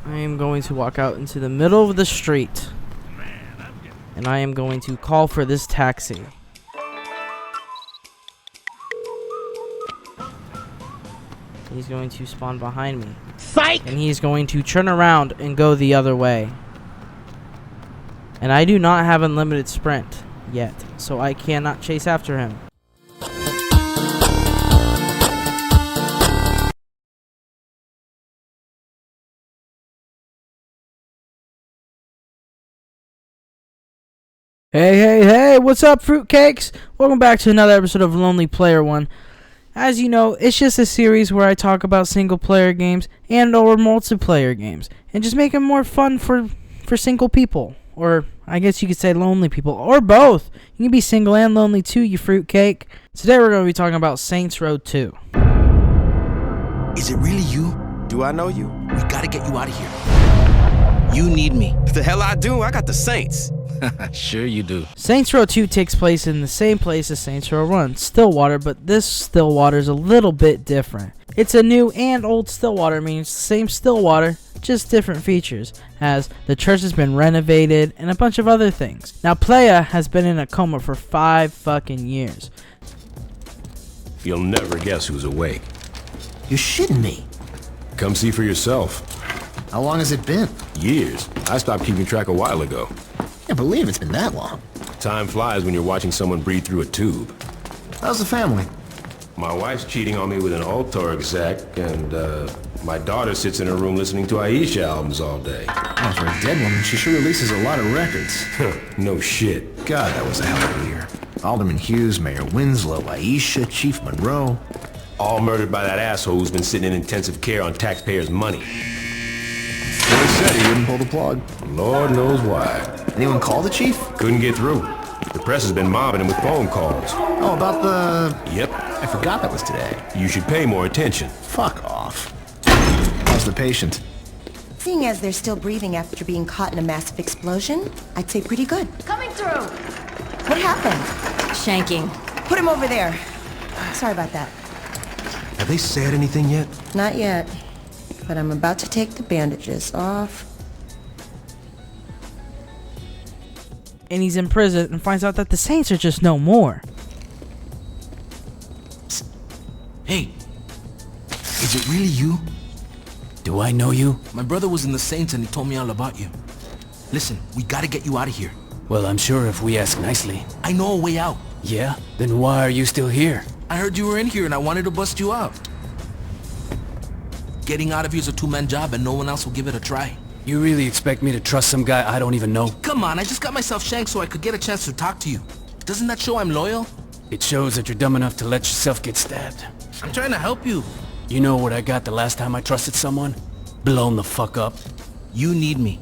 I am going to walk out into the middle of the street. And I am going to call for this taxi. He's going to spawn behind me. Psych! And he's going to turn around and go the other way. And I do not have unlimited sprint yet, so I cannot chase after him. Hey, what's up, fruitcakes? Welcome back to another episode of Lonely Player One. As you know, it's just a series where I talk about single-player games and or multiplayer games, and just make them more fun for single people, or I guess you could say lonely people, or both. You can be single and lonely too, you fruitcake. Today we're going to be talking about Saints Row 2. Is it really you? Do I know you? We gotta get you out of here. You need me. The hell I do? I got the Saints. Sure you do. Saints Row 2 takes place in the same place as Saints Row 1, Stillwater, but this Stillwater is a little bit different. It's a new and old Stillwater, meaning it's the same Stillwater, just different features, as the church has been renovated and a bunch of other things. Now, Playa has been in a coma for 5 fucking years. You'll never guess who's awake. You're shitting me. Come see for yourself. How long has it been? Years. I stopped keeping track a while ago. Can't believe it's been that long. Time flies when you're watching someone breathe through a tube. How's the family? My wife's cheating on me with an altar exec, and my daughter sits in her room listening to Aisha albums all day. Oh, for a dead woman, she sure releases a lot of records. No shit. God, that was a hell of a year. Alderman Hughes, Mayor Winslow, Aisha, Chief Monroe. All murdered by that asshole who's been sitting in intensive care on taxpayers' money. He said he wouldn't pull the plug. Lord knows why. Anyone call the chief? Couldn't get through. The press has been mobbing him with phone calls. Oh, about the... Yep. I forgot that was today. You should pay more attention. Fuck off. How's the patient? Seeing as they're still breathing after being caught in a massive explosion, I'd say pretty good. Coming through! What happened? Shanking. Put him over there. Sorry about that. Have they said anything yet? Not yet. But I'm about to take the bandages off. And he's in prison and finds out that the Saints are just no more. Psst. Hey, is it really you? Do I know you? My brother was in the Saints and he told me all about you. Listen, we gotta get you out of here. Well, I'm sure if we ask nicely. I know a way out. Yeah? Then why are you still here? I heard you were in here and I wanted to bust you out. Getting out of here is a two-man job and no one else will give it a try. You really expect me to trust some guy I don't even know? Come on, I just got myself shanked so I could get a chance to talk to you. Doesn't that show I'm loyal? It shows that you're dumb enough to let yourself get stabbed. I'm trying to help you. You know what I got the last time I trusted someone? Blown the fuck up. You need me.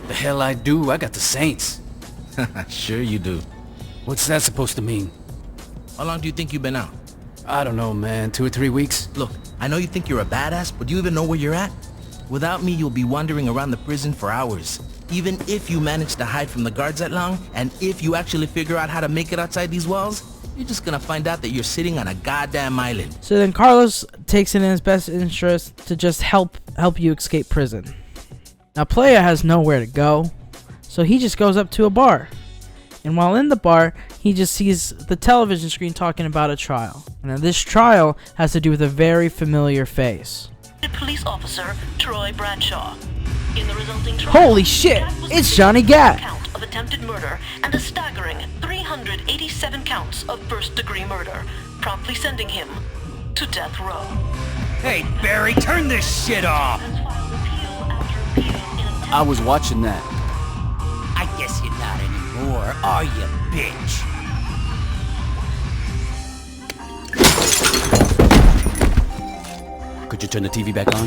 The hell I do? I got the Saints. Sure you do. What's that supposed to mean? How long do you think you've been out? I don't know, man. 2 or 3 weeks? Look, I know you think you're a badass, but do you even know where you're at? Without me, you'll be wandering around the prison for hours. Even if you manage to hide from the guards that long, and if you actually figure out how to make it outside these walls, you're just gonna find out that you're sitting on a goddamn island. So then Carlos takes it in his best interest to just help you escape prison. Now Playa has nowhere to go, so he just goes up to a bar. And while in the bar, he just sees the television screen talking about a trial. And then this trial has to do with a very familiar face. Police officer Troy Bradshaw. In the resulting trial, Holy shit! It's Johnny Gat! Count of attempted murder and a staggering 387 counts of first-degree murder, promptly sending him to death row. Hey, Barry, turn this shit off! I was watching that. I guess you're not anymore, are you, bitch? Could you turn the TV back on?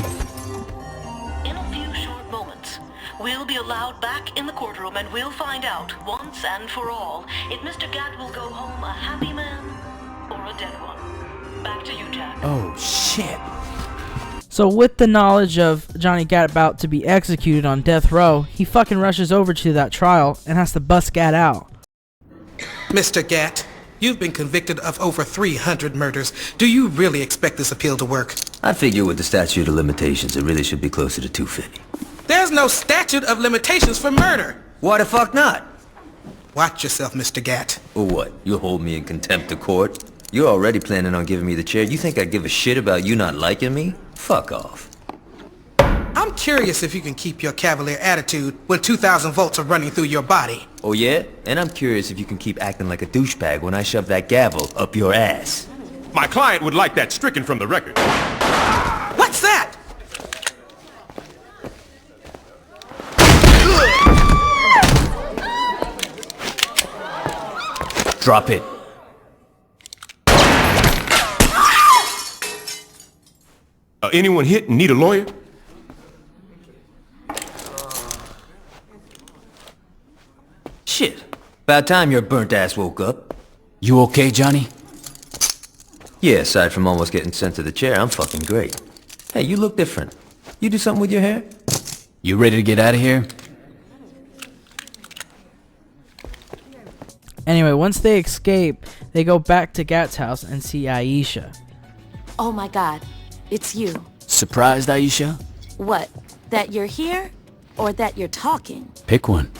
In a few short moments, we'll be allowed back in the courtroom and we'll find out, once and for all, if Mr. Gat will go home a happy man or a dead one. Back to you, Jack. Oh, shit. So with the knowledge of Johnny Gat about to be executed on death row, he fucking rushes over to that trial and has to bust Gat out. Mr. Gat, you've been convicted of over 300 murders. Do you really expect this appeal to work? I figure with the statute of limitations, it really should be closer to 250. There's no statute of limitations for murder. Why the fuck not? Watch yourself, Mr. Gat. Or what? You'll hold me in contempt of court? You're already planning on giving me the chair. You think I give a shit about you not liking me? Fuck off. I'm curious if you can keep your cavalier attitude when 2,000 volts are running through your body. Oh yeah? And I'm curious if you can keep acting like a douchebag when I shove that gavel up your ass. My client would like that stricken from the record. What's that? Drop it. Anyone hit and need a lawyer? Shit. About time your burnt ass woke up. You okay, Johnny? Yeah, aside from almost getting sent to the chair, I'm fucking great. Hey, you look different. You do something with your hair? You ready to get out of here? Anyway, once they escape, they go back to Gat's house and see Aisha. Oh my god, it's you. Surprised, Aisha? What, that you're here? Or that you're talking? Pick one.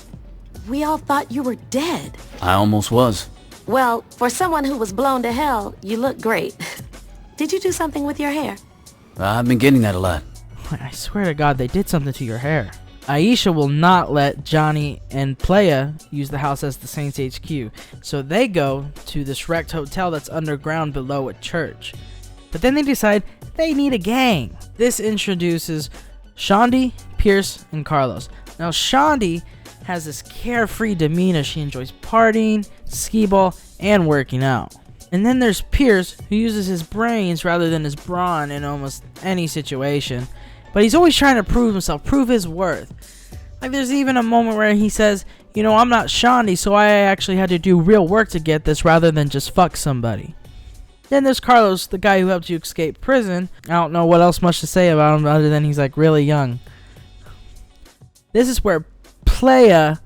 We all thought you were dead. I almost was. Well, for someone who was blown to hell, you look great. Did you do something with your hair? I've been getting that a lot. I swear to God, they did something to your hair. Aisha will not let Johnny and Playa use the house as the Saints HQ, so they go to this wrecked hotel that's underground below a church. But then they decide they need a gang. This introduces Shondi, Pierce, and Carlos. Now Shondi has this carefree demeanor. She enjoys partying, skee-ball, and working out. And then there's Pierce, who uses his brains rather than his brawn in almost any situation. But he's always trying to prove himself, prove his worth. Like there's even a moment where he says, you know, I'm not Shondi, so I actually had to do real work to get this rather than just fuck somebody. Then there's Carlos, the guy who helped you escape prison. I don't know what else much to say about him other than he's like really young. This is where Playa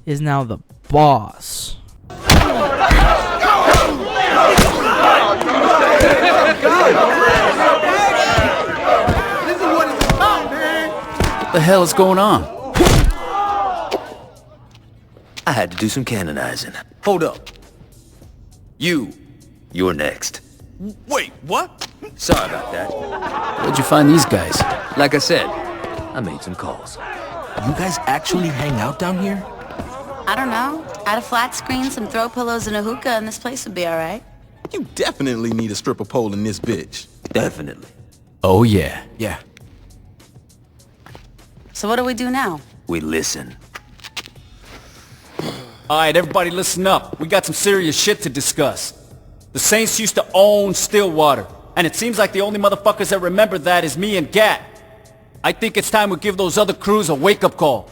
is now the boss. What the hell is going on? I had to do some canonizing. Hold up. You're next. Wait, what? Sorry about that. Where'd you find these guys? Like I said, I made some calls. You guys actually hang out down here? I don't know. Add a flat screen, some throw pillows, and a hookah, and this place would be alright. You definitely need a stripper pole in this bitch. Definitely. Oh yeah. Yeah. So what do we do now? We listen. Alright, everybody listen up. We got some serious shit to discuss. The Saints used to own Stillwater, and it seems like the only motherfuckers that remember that is me and Gat. I think it's time we give those other crews a wake-up call.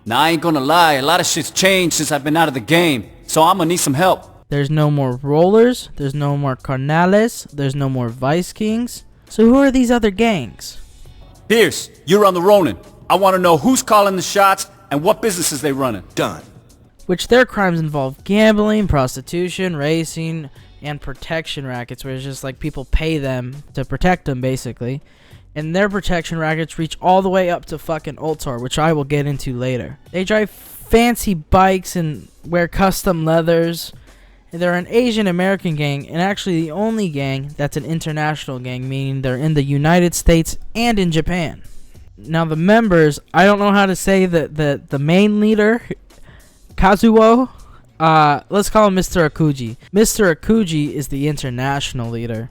Now, I ain't gonna lie, a lot of shit's changed since I've been out of the game, so I'm gonna need some help. There's no more rollers, there's no more carnales, there's no more vice kings. So who are these other gangs? Pierce, you're on the Ronin. I want to know who's calling the shots and what businesses they running. Done. Which their crimes involve gambling, prostitution, racing, and protection rackets, where it's just like people pay them to protect them, basically. And their protection rackets reach all the way up to fucking Ultor, which I will get into later. They drive fancy bikes and wear custom leathers. They're an Asian American gang, and actually the only gang that's an international gang, meaning they're in the United States and in Japan. Now the members, I don't know how to say the main leader, Kazuo. Let's call him Mr. Akuji. Mr. Akuji is the international leader.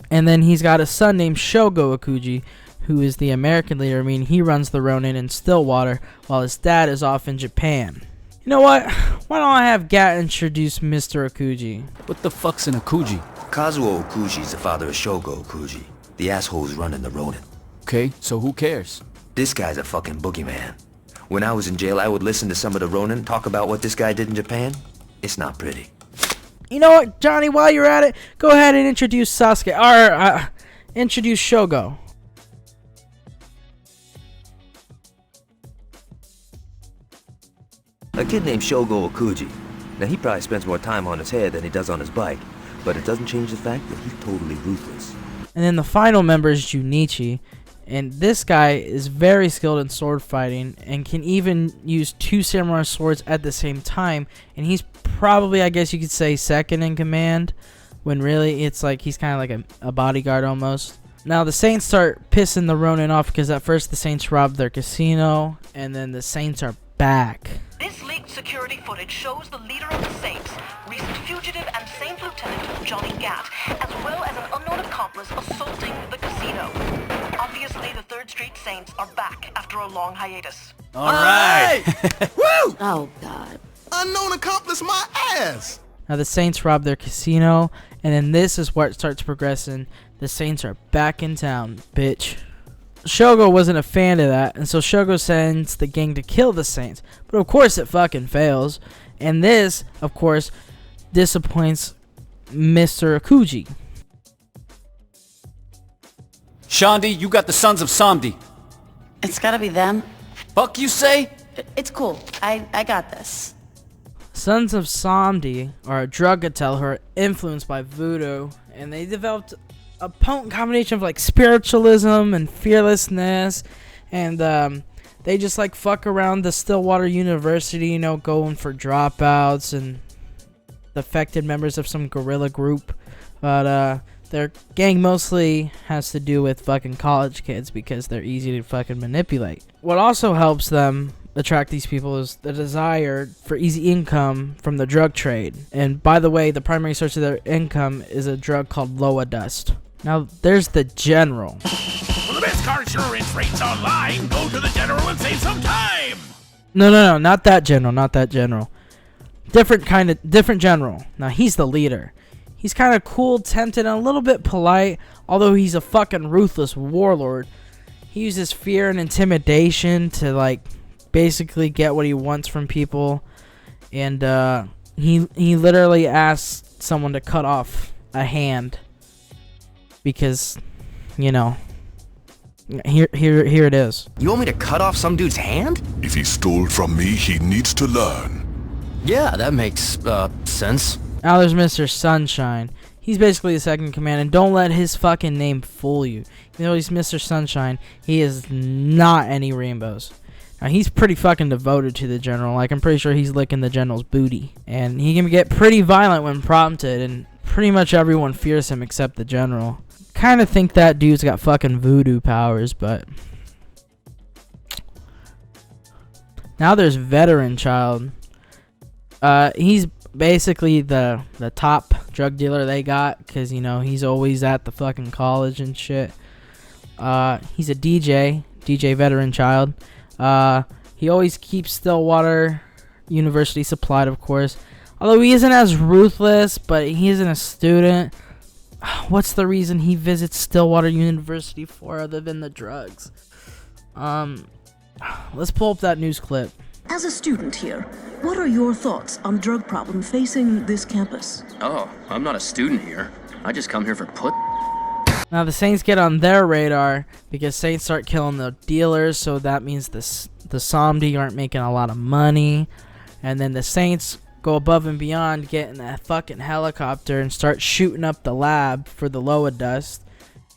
And then he's got a son named Shogo Akuji, who is the American leader. I mean, he runs the Ronin in Stillwater, while his dad is off in Japan. You know what? Why don't I have Gat introduce Mr. Akuji? What the fuck's an Akuji? Kazuo Okuji's the father of Shogo Okuji, the asshole who's running the Ronin. Okay, so who cares? This guy's a fucking boogeyman. When I was in jail, I would listen to some of the Ronin talk about what this guy did in Japan. It's not pretty. You know what, Johnny, while you're at it, go ahead and introduce Sasuke, or introduce Shogo. A kid named Shogo Okuji. Now, he probably spends more time on his head than he does on his bike, but it doesn't change the fact that he's totally ruthless. And then the final member is Junichi, and this guy is very skilled in sword fighting and can even use 2 samurai swords at the same time, and he's probably, I guess you could say, second in command, when really it's like he's kind of like a bodyguard almost. Now the Saints start pissing the Ronin off because at first the Saints robbed their casino, and then the Saints are back. This leaked security footage shows the leader of the Saints, recent fugitive and Saint Lieutenant Johnny Gat, as well as an unknown accomplice assaulting the casino. Obviously, the 3rd Street Saints are back after a long hiatus. All right. Woo! Oh, God. Unknown accomplice my ass! Now the Saints rob their casino, and then this is where it starts progressing. The Saints are back in town, bitch. Shogo wasn't a fan of that, and so Shogo sends the gang to kill the Saints. But of course it fucking fails. And this, of course, disappoints Mr. Akuji. Shandi, you got the Sons of Samdi. It's gotta be them. Fuck you say? It's cool. I got this. Sons of Samdi are a drug cartel who are influenced by voodoo, and they developed a potent combination of like spiritualism and fearlessness, and they just like fuck around the Stillwater University, you know, going for dropouts and affected members of some guerrilla group. But their gang mostly has to do with fucking college kids because they're easy to fucking manipulate. What also helps them attract these people is the desire for easy income from the drug trade. And by the way, the primary source of their income is a drug called Loa Dust. Now, there's the General. For the best car insurance rates online, go to the General and save some time! No, not that General, not that General. Different General. Now, he's the leader. He's kind of cool, tempted, and a little bit polite, although he's a fucking ruthless warlord. He uses fear and intimidation to, like, basically get what he wants from people. And, he literally asks someone to cut off a hand. Because, you know, here it is. You want me to cut off some dude's hand? If he stole from me, he needs to learn. Yeah, that makes, sense. Now there's Mr. Sunshine. He's basically the second in command, and don't let his fucking name fool you. Even though he's Mr. Sunshine, he is not any rainbows. Now he's pretty fucking devoted to the General. Like, I'm pretty sure he's licking the General's booty. And he can get pretty violent when prompted, and pretty much everyone fears him except the General. Kind of think that dude's got fucking voodoo powers, but now there's Veteran Child. He's basically the top drug dealer they got, because, you know, he's always at the fucking college and shit. He's a DJ Veteran Child. He always keeps Stillwater University supplied, of course. Although he isn't as ruthless, but he isn't a student. What's the reason he visits Stillwater University for other than the drugs? Let's pull up that news clip. As a student here, what are your thoughts on drug problem facing this campus? Oh, I'm not a student here. I just come here for put. Now the Saints get on their radar because Saints start killing the dealers, so that means the Samdi aren't making a lot of money. And then the Saints go above and beyond, get in a fucking helicopter and start shooting up the lab for the Loa Dust,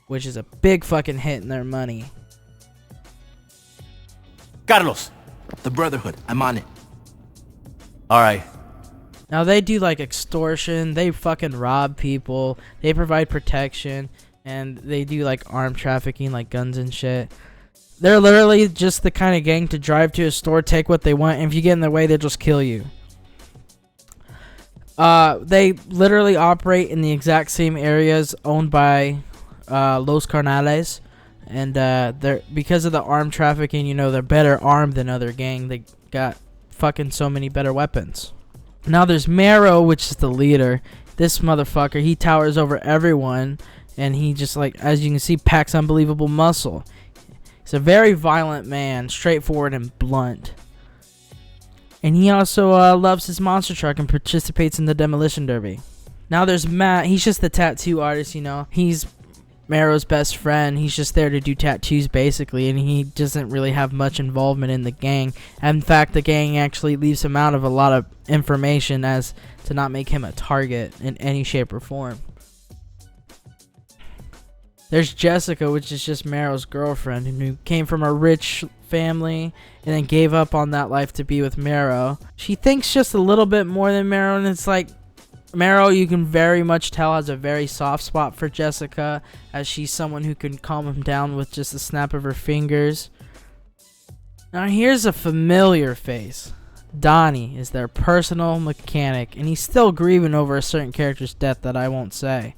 which is a big fucking hit in their money. Carlos, the Brotherhood, I'm on it. Alright. Now they do like extortion, they fucking rob people, they provide protection, and they do like armed trafficking, like guns and shit. They're literally just the kind of gang to drive to a store, take what they want, and if you get in their way, they'll just kill you. They literally operate in the exact same areas owned by Los Carnales, and they're, because of the armed trafficking, you know, they're better armed than other gang. They got fucking so many better weapons. Now there's Mero, which is the leader. This motherfucker, he towers over everyone, and he just, like, as you can see, packs unbelievable muscle. He's a very violent man, straightforward and blunt. And he also loves his monster truck and participates in the demolition derby. Now there's Matt. He's just the tattoo artist, you know. He's Mero's best friend. He's just there to do tattoos, basically, and he doesn't really have much involvement in the gang. In fact, the gang actually leaves him out of a lot of information as to not make him a target in any shape or form. There's Jessica, which is just Meryl's girlfriend, who came from a rich family and then gave up on that life to be with Meryl. She thinks just a little bit more than Meryl, and it's like Meryl, you can very much tell, has a very soft spot for Jessica, as she's someone who can calm him down with just a snap of her fingers. Now here's a familiar face. Donnie is their personal mechanic, and he's still grieving over a certain character's death that I won't say.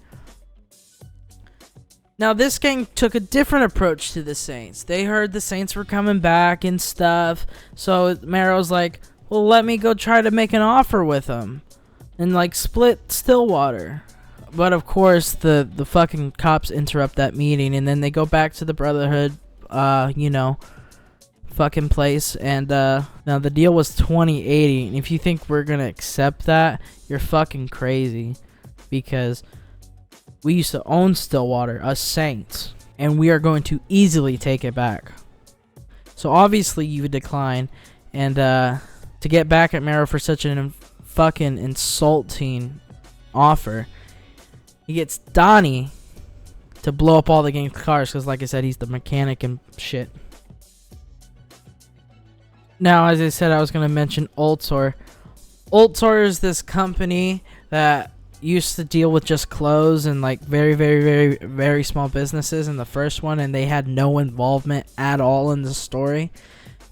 Now, this gang took a different approach to the Saints. They heard the Saints were coming back and stuff, so Meryl's like, well, let me go try to make an offer with them and, like, split Stillwater. But, of course, the fucking cops interrupt that meeting, and then they go back to the Brotherhood, fucking place, and, now the deal was 2080, and if you think we're gonna accept that, you're fucking crazy, because we used to own Stillwater, us Saints, and we are going to easily take it back. So obviously you would decline, and to get back at Meryl for such an fucking insulting offer, he gets Donnie to blow up all the gang's cars, because like I said, he's the mechanic and shit. Now, as I said, I was going to mention Ultor. Ultor is this company that used to deal with just clothes and like very, very, very, very small businesses in the first one, and they had no involvement at all in the story.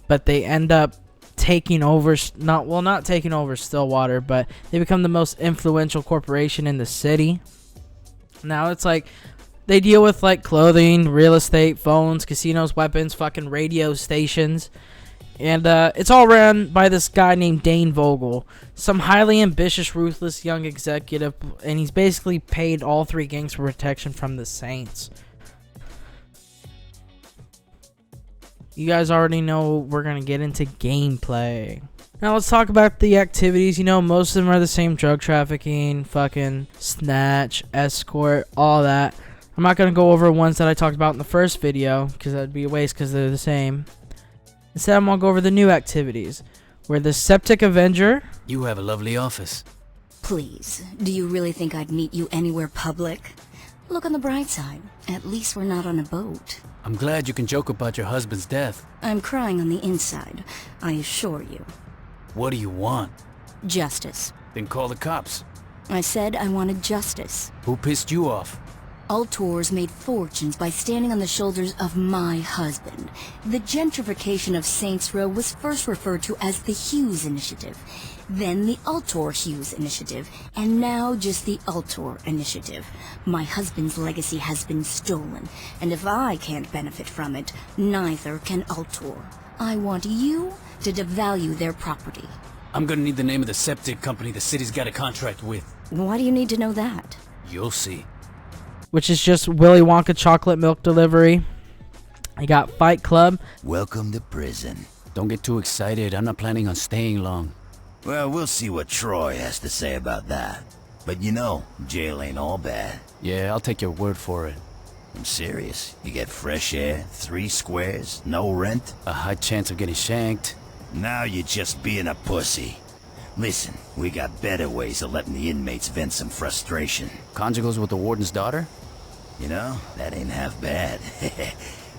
But they end up taking over, not taking over Stillwater, but they become the most influential corporation in the city. Now it's like they deal with like clothing, real estate, phones, casinos, weapons, fucking radio stations. And it's all run by this guy named Dane Vogel, some highly ambitious, ruthless young executive, and he's basically paid all three gangs for protection from the Saints. You guys already know we're going to get into gameplay. Now let's talk about the activities. You know, most of them are the same: drug trafficking, fucking snatch, escort, all that. I'm not going to go over ones that I talked about in the first video, because that would be a waste, because they're the same. Instead, I'm going to go over the new activities. We're the Septic Avenger. You have a lovely office. Please, do you really think I'd meet you anywhere public? Look on the bright side. At least we're not on a boat. I'm glad you can joke about your husband's death. I'm crying on the inside, I assure you. What do you want? Justice. Then call the cops. I said I wanted justice. Who pissed you off? Ultors made fortunes by standing on the shoulders of my husband. The gentrification of Saints Row was first referred to as the Hughes Initiative, then the Ultor Hughes Initiative, and now just the Ultor Initiative. My husband's legacy has been stolen, and if I can't benefit from it, neither can Ultor. I want you to devalue their property. I'm gonna need the name of the septic company the city's got a contract with. Why do you need to know that? You'll see. Which is just Willy Wonka chocolate milk delivery. I got Fight Club. Welcome to prison. Don't get too excited. I'm not planning on staying long. Well, we'll see what Troy has to say about that. But you know, jail ain't all bad. Yeah, I'll take your word for it. I'm serious. You get fresh air, 3 squares, no rent. A high chance of getting shanked. Now you're just being a pussy. Listen, we got better ways of letting the inmates vent some frustration. Conjugals with the warden's daughter? You know, that ain't half bad.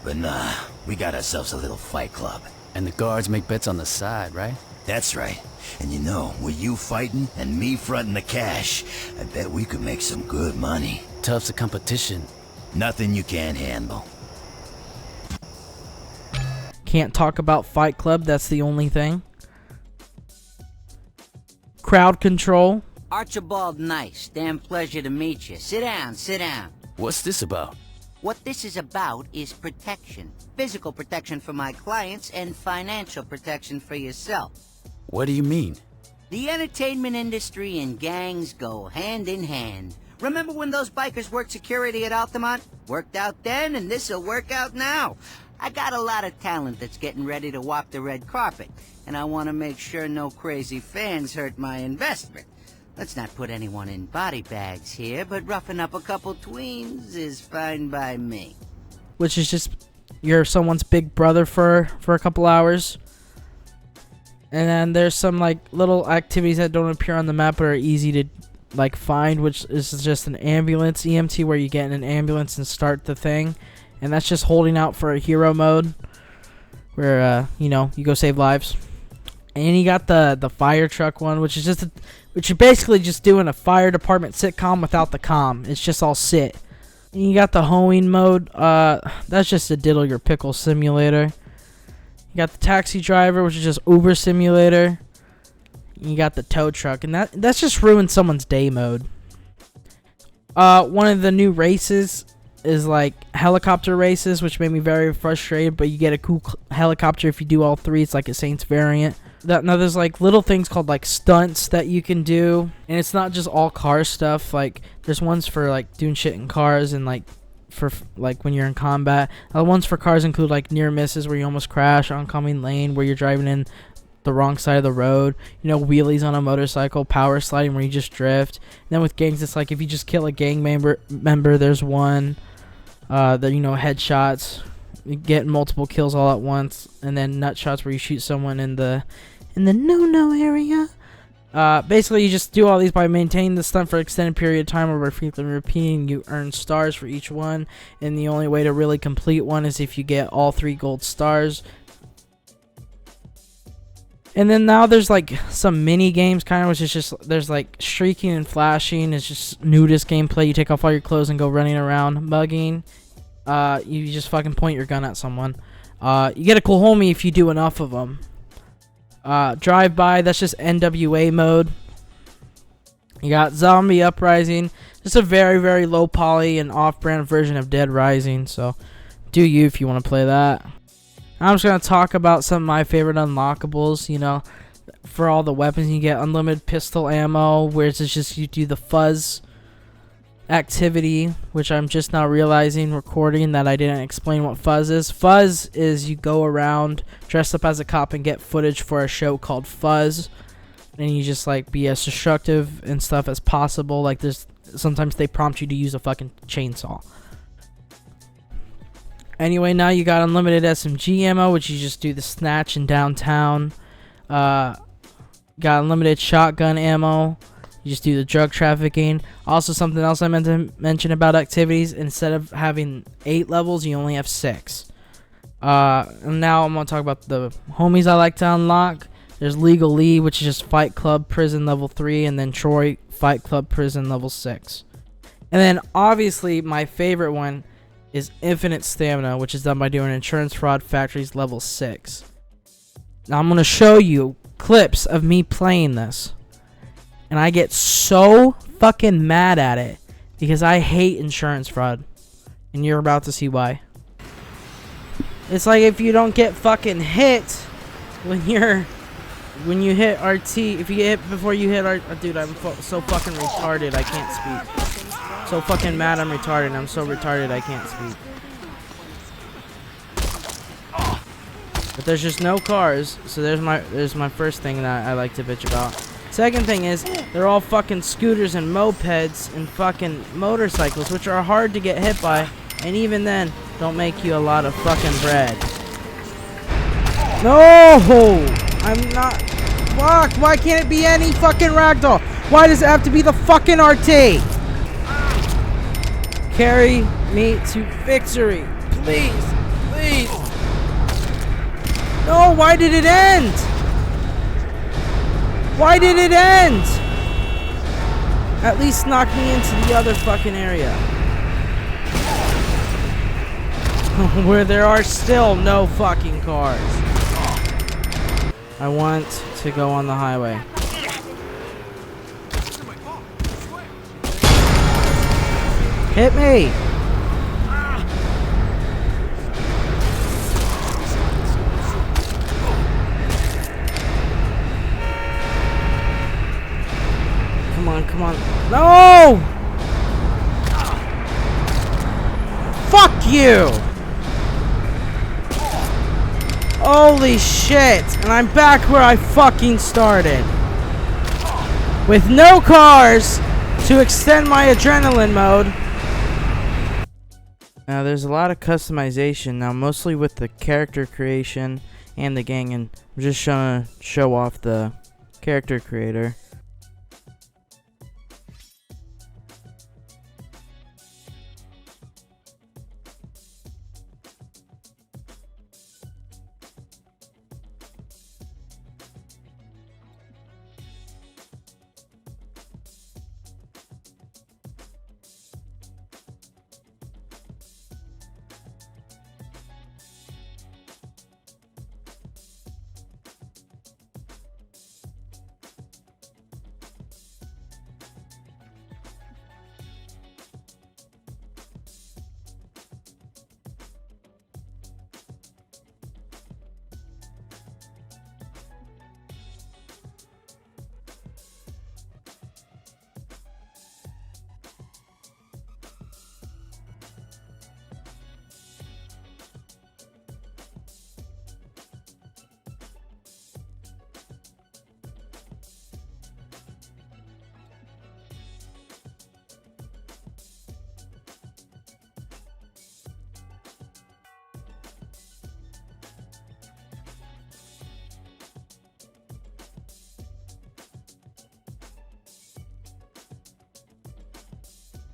But nah, we got ourselves a little fight club. And the guards make bets on the side, right? That's right. And you know, with you fighting and me fronting the cash, I bet we could make some good money. Tough's a competition. Nothing you can't handle. Can't talk about Fight Club, that's the only thing. Crowd control. Archibald Nice, damn pleasure to meet you. Sit down, sit down. What's this about? What this is about is protection. Physical protection for my clients and financial protection for yourself. What do you mean? The entertainment industry and gangs go hand in hand. Remember when those bikers worked security at Altamont? Worked out then, and this'll work out now. I got a lot of talent that's getting ready to walk the red carpet, and I want to make sure no crazy fans hurt my investment. Let's not put anyone in body bags here, but roughing up a couple tweens is fine by me. Which is just, you're someone's big brother for a couple hours. And then there's some like little activities that don't appear on the map but are easy to like find, which is just an ambulance EMT, where you get in an ambulance and start the thing, and that's just holding out for a hero mode, where you know, you go save lives. And you got the fire truck one, which is just which you're basically just doing a fire department sitcom without the com. It's just all sit. And you got the hoeing mode. That's just a diddle your pickle simulator. You got the taxi driver, which is just Uber simulator. You got the tow truck, and that's just ruined someone's day mode. One of the new races is like helicopter races, which made me very frustrated, but you get a cool helicopter if you do all three. It's like a Saints variant. Now there's like little things called like stunts that you can do, and it's not just all car stuff. Like there's ones for like doing shit in cars, and like for like when you're in combat. The ones for cars include like near misses, where you almost crash, oncoming lane where you're driving in the wrong side of the road, you know, wheelies on a motorcycle, power sliding where you just drift. And then with gangs, it's like if you just kill a gang member, there's one. The, you know, headshots, you get multiple kills all at once, and then nut shots where you shoot someone in the no area. Basically, you just do all these by maintaining the stunt for an extended period of time, or by frequently repeating. You earn stars for each one, and the only way to really complete one is if you get all 3 gold stars. And then now there's like some mini games kind of, which is just, there's like streaking and flashing. It's just nudist gameplay. You take off all your clothes and go running around. Mugging, you just fucking point your gun at someone. You get a cool homie if you do enough of them. Drive by, that's just NWA mode. You got Zombie Uprising, just a very, very low poly and off-brand version of Dead Rising. So do you if you want to play that. I'm just going to talk about some of my favorite unlockables, you know, for all the weapons. You get unlimited pistol ammo, where it's just you do the fuzz activity, which I'm just now realizing recording that I didn't explain what fuzz is. Fuzz is you go around dressed up as a cop and get footage for a show called Fuzz, and you just like be as destructive and stuff as possible. Like sometimes they prompt you to use a fucking chainsaw. Anyway, now you got unlimited SMG ammo, which you just do the snatch in downtown. Got unlimited shotgun ammo. You just do the drug trafficking. Also, something else I meant to mention about activities. Instead of having 8 levels, you only have 6. And now I'm going to talk about the homies I like to unlock. There's Legal Lee, which is just Fight Club Prison level 3. And then Troy Fight Club Prison level 6. And then, obviously, my favorite one is Infinite Stamina, which is done by doing Insurance Fraud Factories level 6. Now I'm going to show you clips of me playing this, and I get so fucking mad at it because I hate insurance fraud, and you're about to see why. It's like if you don't get fucking hit when you hit RT, if you get hit before you hit RT, dude, I'm so fucking retarded I can't speak. So fucking mad I'm retarded. I'm so retarded I can't speak. But there's just no cars, so there's my first thing that I like to bitch about. Second thing is they're all fucking scooters and mopeds and fucking motorcycles, which are hard to get hit by, and even then don't make you a lot of fucking bread. No, I'm not. Fuck! Why can't it be any fucking ragdoll? Why does it have to be the fucking RT? Carry me to victory. Please. Please. No, why did it end? Why did it end? At least knock me into the other fucking area. Where there are still no fucking cars. I want to go on the highway. Hit me! Come on, come on. No! Fuck you! Holy shit! And I'm back where I fucking started. With no cars to extend my adrenaline mode. Now there's a lot of customization now, mostly with the character creation and the gang, and I'm just trying to show off the character creator.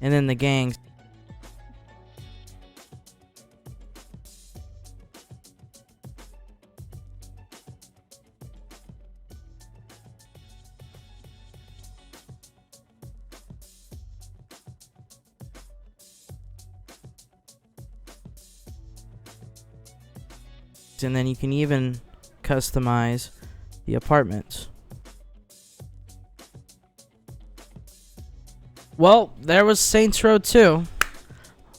and then the gangs. And then you can even customize the apartments. Well, there was Saints Row 2.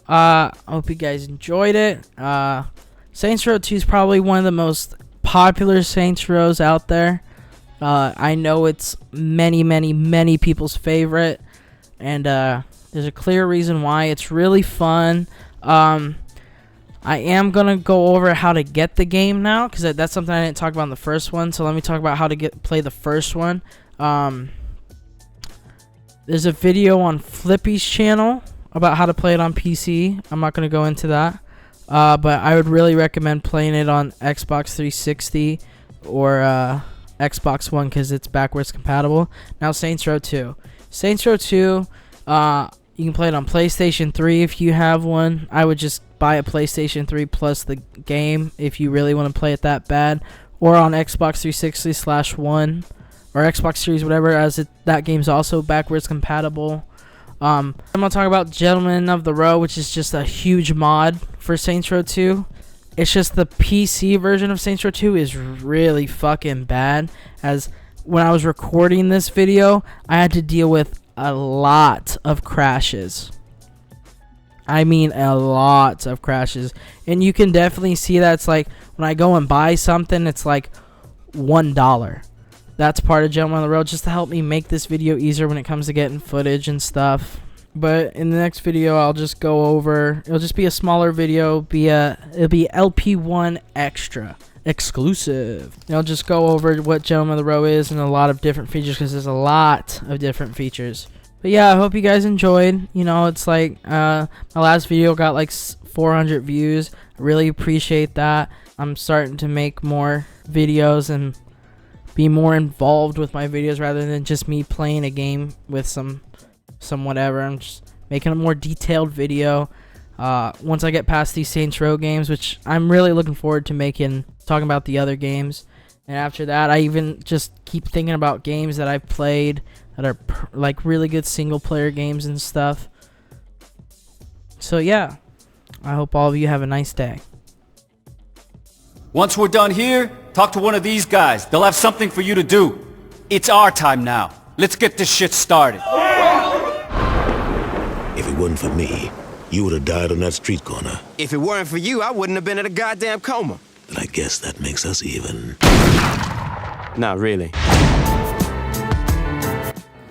I hope you guys enjoyed it. Saints Row 2 is probably one of the most popular Saints Rows out there. I know it's many people's favorite, and there's a clear reason why. It's really fun. I am going to go over how to get the game now, because that's something I didn't talk about in the first one. So let me talk about how to play the first one. There's a video on Flippy's channel about how to play it on PC. I'm not going to go into that. But I would really recommend playing it on Xbox 360 or Xbox One, because it's backwards compatible. Now, Saints Row 2. Saints Row 2, you can play it on PlayStation 3 if you have one. I would just buy a PlayStation 3 plus the game if you really want to play it that bad, or on Xbox 360/1 or Xbox Series, whatever, as that game's also backwards compatible. I'm gonna talk about Gentlemen of the Row, which is just a huge mod for Saints Row 2. It's just the PC version of Saints Row 2 is really fucking bad, as when I was recording this video, I had to deal with a lot of crashes. I mean, a lot of crashes. And you can definitely see that. It's like when I go and buy something, it's like $1. That's part of Gentlemen on the Road, just to help me make this video easier when it comes to getting footage and stuff. But in the next video, I'll just go over, it'll just be a smaller video, it'll be LP1 extra, exclusive. I'll just go over what Gentlemen of the Road is and a lot of different features, because there's a lot of different features. But yeah, I hope you guys enjoyed. You know, it's like my last video got like 400 views. I really appreciate that. I'm starting to make more videos and be more involved with my videos rather than just me playing a game with some whatever. I'm just making a more detailed video. Once I get past these Saints Row games, which I'm really looking forward to talking about the other games. And after that, I even just keep thinking about games that I've played that are like really good single player games and stuff. So yeah, I hope all of you have a nice day. Once we're done here, talk to one of these guys. They'll have something for you to do. It's our time now. Let's get this shit started. If it wasn't for me, you would have died on that street corner. If it weren't for you, I wouldn't have been in a goddamn coma. But I guess that makes us even. Not really.